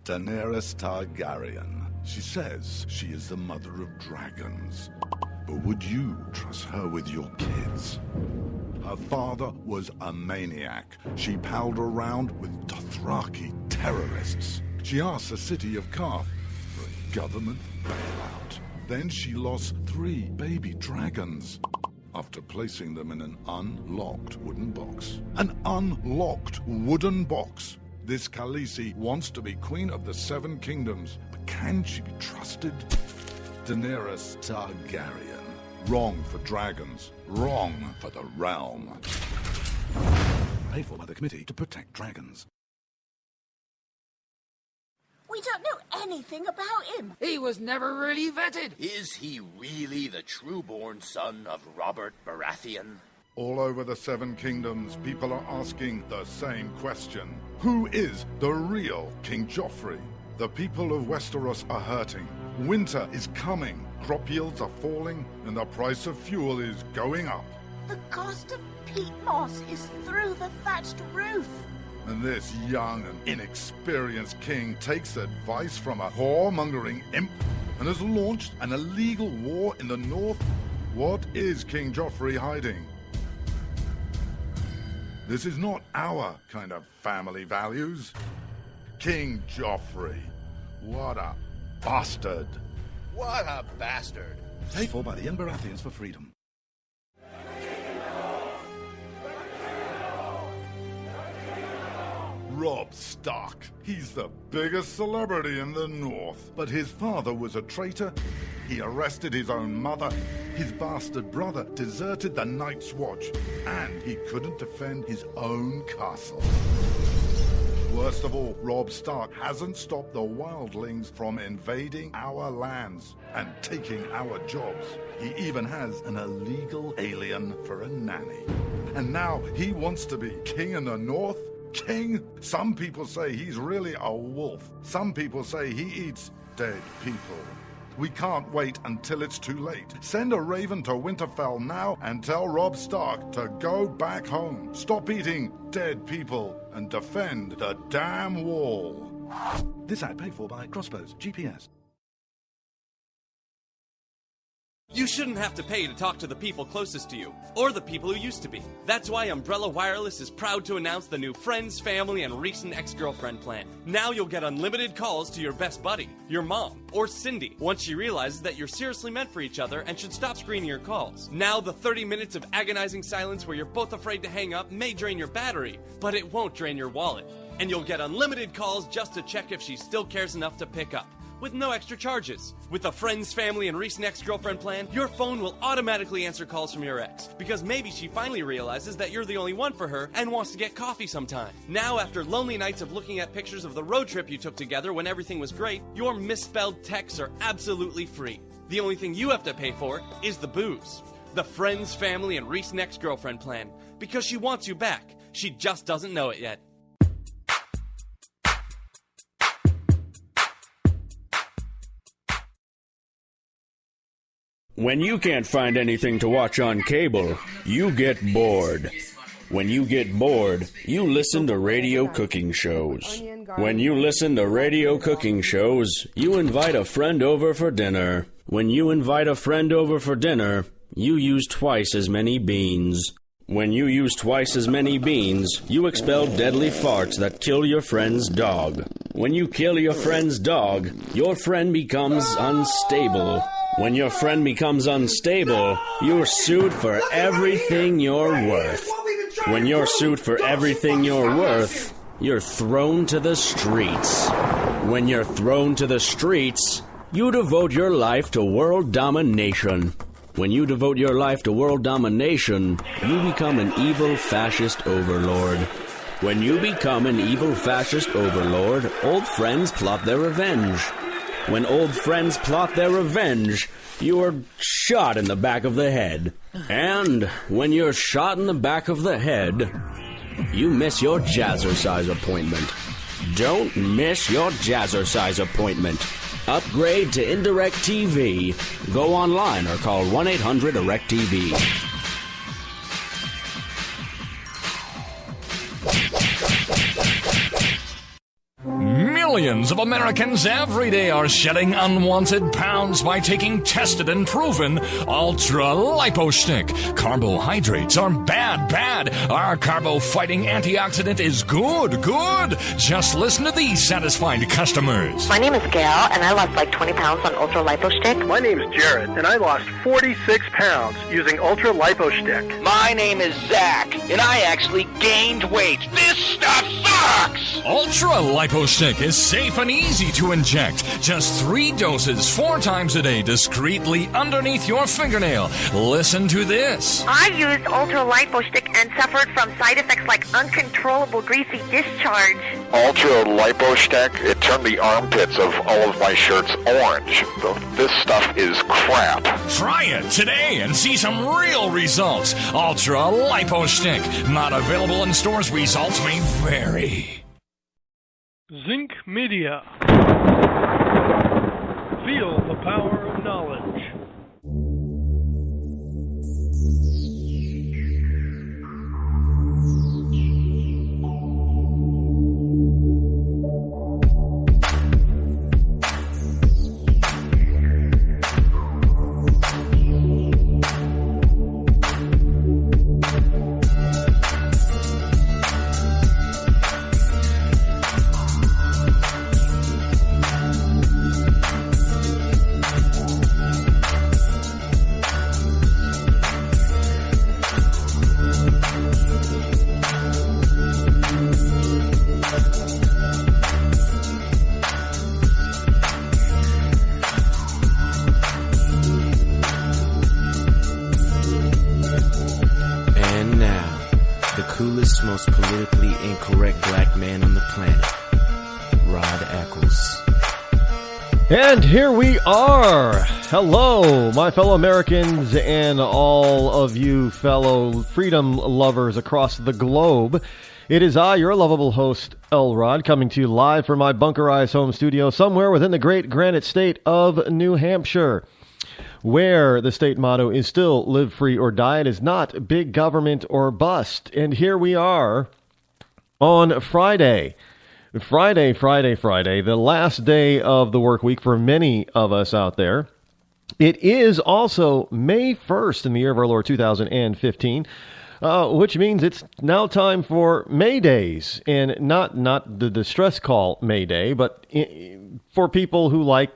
Daenerys Targaryen. She says she is the mother of dragons. But would you trust her with your kids? Her father was a maniac. She palled around with Dothraki terrorists. She asked the city of Karth for a government bailout. Then she lost 3 baby dragons after placing them in an unlocked wooden box. An unlocked wooden box. This Khaleesi wants to be queen of the 7 kingdoms, but can she be trusted? Daenerys Targaryen. Wrong for dragons. Wrong for the realm. Paid for by the Committee to Protect Dragons. We don't know anything about him. He was never really vetted. Is he really the true-born son of Robert Baratheon? All over the 7 kingdoms, people are asking the same question. Who is the real King Joffrey? The people of Westeros are hurting. Winter is coming. Crop yields are falling, and the price of fuel is going up. The cost of peat moss is through the thatched roof. And this young and inexperienced king takes advice from a whoremongering imp and has launched an illegal war in the north. What is King Joffrey hiding? This is not our kind of family values. King Joffrey. What a bastard. What a bastard. Paid for by the young Baratheons for freedom. Robb Stark. He's the biggest celebrity in the North. But his father was a traitor. He arrested his own mother. His bastard brother deserted the Night's Watch. And he couldn't defend his own castle. Worst of all, Robb Stark hasn't stopped the wildlings from invading our lands and taking our jobs. He even has an illegal alien for a nanny. And now he wants to be king in the north? King? Some people say he's really a wolf. Some people say he eats dead people. We can't wait until it's too late. Send a raven to Winterfell now and tell Robb Stark to go back home. Stop eating dead people and defend the damn wall. This ad paid for by Crossbows GPS. You shouldn't have to pay to talk to the people closest to you, or the people who used to be. That's why Umbrella Wireless is proud to announce the new Friends, Family, and Recent Ex-Girlfriend plan. Now you'll get unlimited calls to your best buddy, your mom, or Cindy, once she realizes that you're seriously meant for each other and should stop screening your calls. Now the 30 minutes of agonizing silence where you're both afraid to hang up may drain your battery, but it won't drain your wallet. And you'll get unlimited calls just to check if she still cares enough to pick up, with no extra charges. With the Friends, Family, and Recent Ex-Girlfriend plan, your phone will automatically answer calls from your ex, because maybe she finally realizes that you're the only one for her and wants to get coffee sometime. Now, after lonely nights of looking at pictures of the road trip you took together when everything was great, your misspelled texts are absolutely free. The only thing you have to pay for is the booze. The Friends, Family, and Recent Ex-Girlfriend plan, because she wants you back. She just doesn't know it yet. When you can't find anything to watch on cable, you get bored. When you get bored, you listen to radio cooking shows. When you listen to radio cooking shows, you invite a friend over for dinner. When you invite a friend over for dinner, you use twice as many beans. When you use twice as many beans, you expel deadly farts that kill your friend's dog. When you kill your friend's dog, your friend becomes unstable. When your friend becomes unstable, you're sued for everything you're worth. When you're sued for everything you're worth, you're thrown to the streets. When you're thrown to the streets, you devote your life to world domination. When you devote your life to world domination, you become an evil fascist overlord. When you become an evil fascist overlord, old friends plot their revenge. When old friends plot their revenge, you are shot in the back of the head. And when you're shot in the back of the head, you miss your jazzercise appointment. Don't miss your jazzercise appointment. Upgrade to Indirect TV. Go online or call 1-800-IRECT-TV. Millions of Americans every day are shedding unwanted pounds by taking tested and proven Ultra Lipo Stick. Carbohydrates are bad, bad. Our carbo-fighting antioxidant is good, good. Just listen to these satisfied customers. My name is Gail, and I lost like 20 pounds on Ultra Lipo Stick. My name is Jared, and I lost 46 pounds using Ultra Lipo Stick. My name is Zach, and I actually gained weight. This stuff sucks! Ultra Lipo Stick is safe and easy to inject. Just 3 doses 4 times a day discreetly underneath your fingernail. Listen to this. I used Ultra Lipo Stick and suffered from side effects like uncontrollable greasy discharge. Ultra Lipo Stick, it turned the armpits of all of my shirts orange. This stuff is crap. Try it today and see some real results. Ultra Lipo Stick. Not available in stores. Results may vary. Zinc Media. Feel the power of knowledge. Most politically incorrect black man on the planet, Rod Eccles. And here we are. Hello, my fellow Americans and all of you fellow freedom lovers across the globe. It is I, your lovable host, L. Rod, coming to you live from my bunkerized home studio somewhere within the great granite state of New Hampshire, where the state motto is still live free or die. It is not big government or bust. And here we are on Friday, the last day of the work week for many of us out there. It is also May 1st in the year of our Lord 2015, which means it's now time for May Days, and not the distress call May Day, but for people who like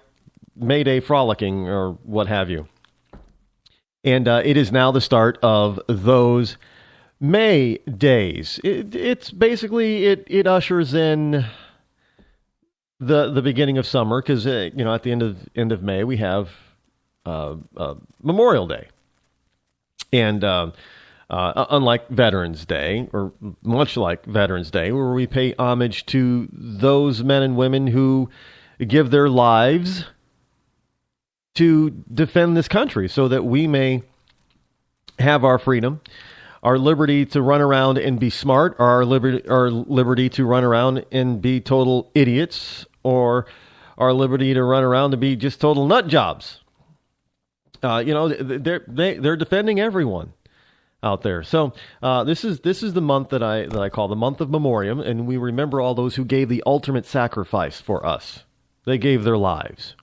May Day frolicking or what have you. And it is now the start of those May Days. It's basically, it ushers in the beginning of summer, because at the end of May we have Memorial Day. And unlike Veterans Day, or much like Veterans Day, where we pay homage to those men and women who give their lives to defend this country so that we may have our freedom, our liberty to run around and be smart, or our liberty to run around and be total idiots, or our liberty to run around and be just total nut jobs. They're defending everyone out there. So this is the month that I call the month of Memoriam, and we remember all those who gave the ultimate sacrifice for us. They gave their lives.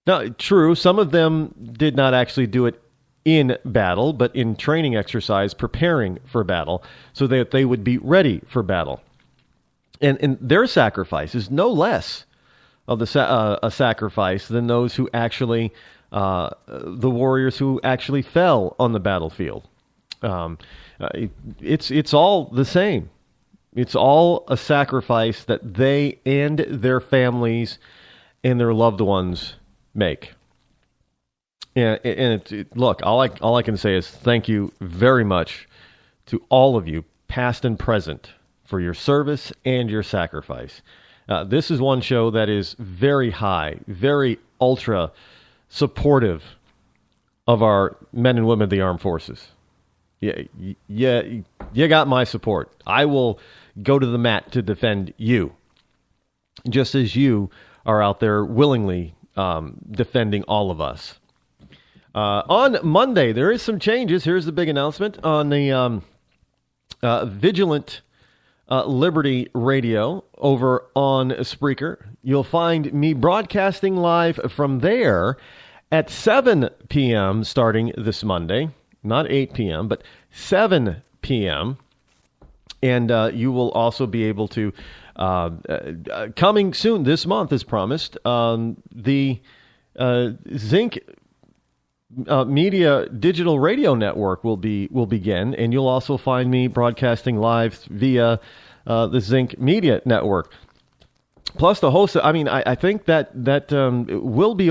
Now, true, some of them did not actually do it in battle, but in training exercise, preparing for battle, so that they would be ready for battle. And their sacrifice is no less of a sacrifice than those who actually, the warriors who actually fell on the battlefield. It's all the same. It's all a sacrifice that they and their families and their loved ones make. And look, all I can say is thank you very much to all of you, past and present, for your service and your sacrifice. This is one show that is very high, very ultra supportive of our men and women of the armed forces. Yeah, you got my support. I will go to the mat to defend you, just as you are out there willingly defending all of us. On Monday, there is some changes. Here's the big announcement on the Vigilant Liberty Radio over on Spreaker. You'll find me broadcasting live from there at 7 p.m. starting this Monday. Not 8 p.m., but 7 p.m. And you will also be able to, coming soon this month as promised, the Zinc Media Digital Radio Network will begin, and you'll also find me broadcasting live via the Zinc Media Network. Plus the host, I think that will be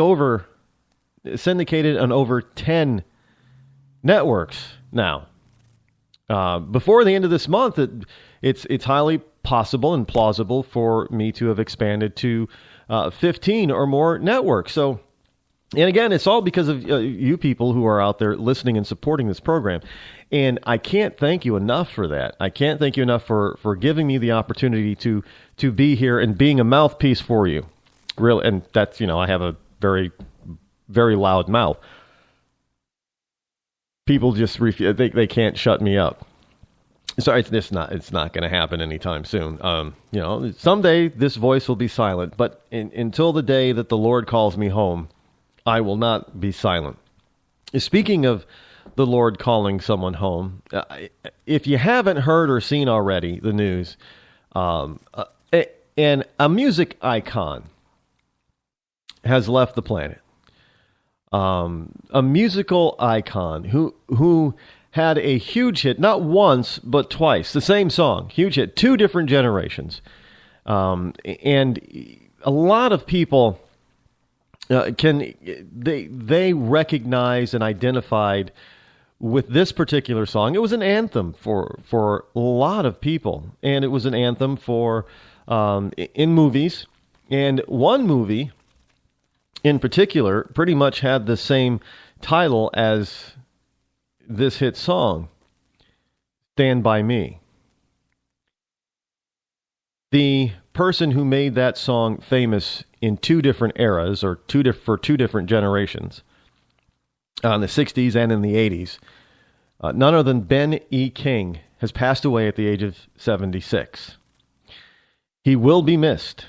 syndicated on over 10 networks now. Before the end of this month, it's highly possible and plausible for me to have expanded to 15 or more networks. So, and again, it's all because of you people who are out there listening and supporting this program. And I can't thank you enough for that. I can't thank you enough for giving me the opportunity to be here and being a mouthpiece for you. Really, and that's, I have a very, very loud mouth. People just refuse. They can't shut me up. Sorry, it's not going to happen anytime soon. Someday this voice will be silent, but until the day that the Lord calls me home, I will not be silent. Speaking of the Lord calling someone home, if you haven't heard or seen already the news, and a music icon has left the planet. A musical icon who had a huge hit, not once, but twice. The same song, huge hit, 2 different generations. And a lot of people they recognize and identified with this particular song. It was an anthem for a lot of people, and it was an anthem for in movies. And one movie in particular pretty much had the same title as this hit song, Stand By Me. The person who made that song famous in 2 different eras, or for 2 different generations, in the 60s and in the 80s, none other than Ben E. King, has passed away at the age of 76. He will be missed.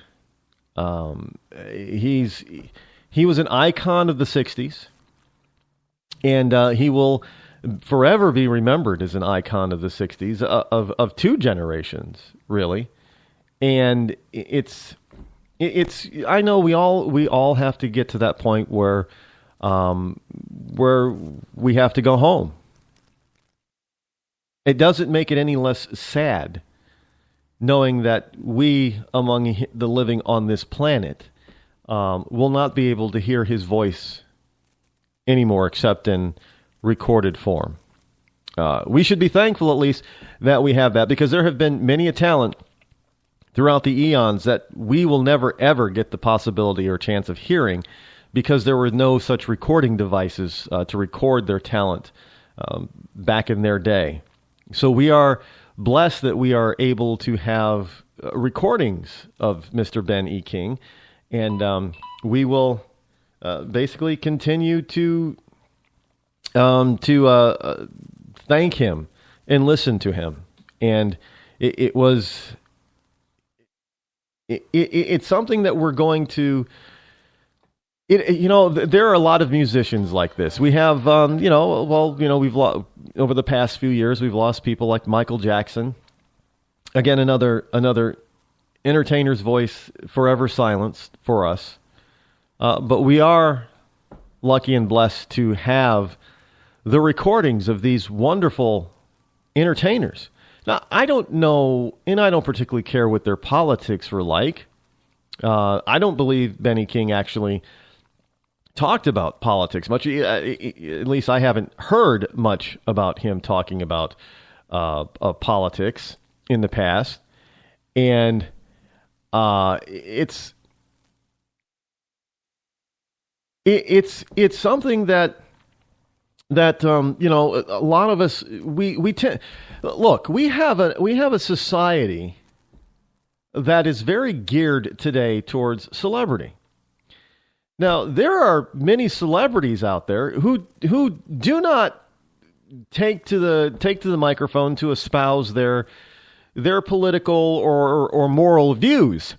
He was an icon of the 60s, and he will forever be remembered as an icon of the 60s, of 2 generations, really. And it's I know we all have to get to that point where we have to go home. It doesn't make it any less sad knowing that we, among the living on this planet, will not be able to hear his voice anymore except in recorded form. We should be thankful, at least, that we have that, because there have been many a talent throughout the eons that we will never, ever get the possibility or chance of hearing because there were no such recording devices to record their talent back in their day. So we are blessed that we are able to have recordings of Mr. Ben E. King, and we will basically continue to thank him and listen to him. And it's something that we're going to. There are a lot of musicians like this. We have, we've over the past few years, we've lost people like Michael Jackson. Again, another entertainer's voice forever silenced for us. But we are lucky and blessed to have the recordings of these wonderful entertainers. Now, I don't know, and I don't particularly care what their politics were like. I don't believe Benny King actually talked about politics much. At least I haven't heard much about him talking about politics in the past. And it's something that a lot of us we tend look. We have a society that is very geared today towards celebrity. Now, there are many celebrities out there who do not take to the microphone to espouse their their political or moral views.